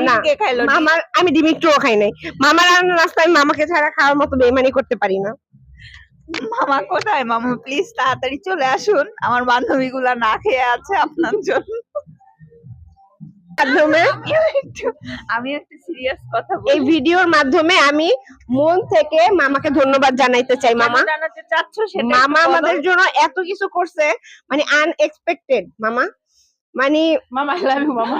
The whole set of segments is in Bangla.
না কে খাইলো মামার, আমি ডিম একটুও খাই নাই। মামার রান্না নাস্তা আমি মামাকে ছাড়া খাওয়ার মতো বেইমানি করতে পারি না। মামা কোথায়? মামা প্লিজ তাড়াতাড়ি চলে আসুন, আমার বান্ধবীগুলা না খেয়ে আছে আপনার জন্য। মাধ্যমে আমি একটা সিরিয়াস কথা এই বলি। ভিডিওর মাধ্যমে আমি মন থেকে মামাকে ধন্যবাদ জানাইতে চাই। মামা, কেন জানাতে চাচ্ছ সেটা মামা একটু বলো। আমাদের জন্য এত কিছু করছে, মানে আনএক্সপেক্টেড। মামা মানে মামা আই লাভ ইউ মামা।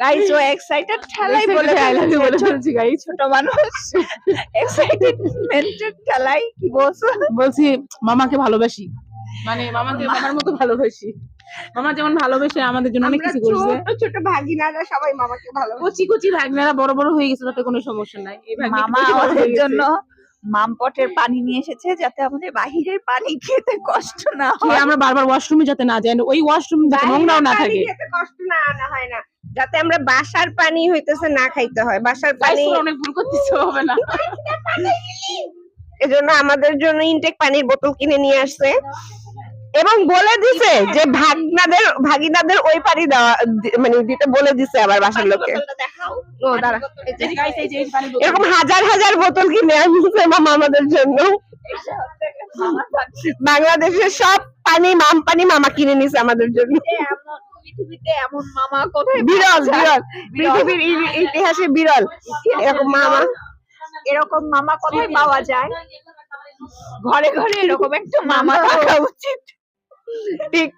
গাইস ও এক্সাইটেড ঠেলাই বলে আই লাভ ইউ বলে ফেলেছে। ফেলছি গাইস। ছোট মানুষ এক্সাইটেডমেন্টের ঠেলাই কি বলছো? বলছি মামাকে ভালোবাসি, মানে মামাকে মামার মতো ভালোবাসি। মামা যেমন ভালোবেসে আমাদের জন্য অনেক আমরা কিছু করছে। ছোট ছোট ভাগিনারা সবাই মামাকে ভালোবাসে। কচি কচি ভাগনারা বড় বড় হয়ে গেছে, তাতে কোনো সমস্যা নাই। এই ভাগ্নে মামা একটু বড় হয়ে আমাদের গেছে। জন্য মামপটের পানি নিয়ে এসেছে যাতে আমাদের বাহিরের পানি খেতে কষ্ট না সে হয়। আমরা বারবার ওয়াশরুমে যাতে না যাই, ওই ওয়াশরুম যাতে নোংরাও না থাকে। খেতে কষ্ট না হয় না, যাতে আমরা বাসার পানি হইতেছে না খাইতে হয়। বাসার গাইস পানি তোমরা অনেক ভুল করতেছো, হবে না। এজন্য আমাদের জন্য ইনটেক পানির বোতল কিনে নিয়ে আসছে এবং বলে দিছে যে ভাগিনাদের ওই পানি দেওয়া, মানে দিতে বলে দিছে আবার বাসার লোকে। বোতলটা দেখাও। ও দাঁড়া, এই যে গাইস এই যে এই পানি বোতল। এরকম হাজার হাজার বোতল কিনে আনছে মামা আমাদের জন্য। এটা হচ্ছে মামার পানি। বাংলাদেশের সব পানি, মাম পানি মামা কিনে নিছে আমাদের জন্য। এমন পৃথিবীতে এমন মামা কোথায় বিরল পাওয়া যায়? বিরল, পৃথিবীর ইতিহাসে বিরল এরকম মামা। এরকম মামা কোথায় পাওয়া যায়? ঘরে ঘরে এরকম একটা মামা থাকা উচিত। ঠিক।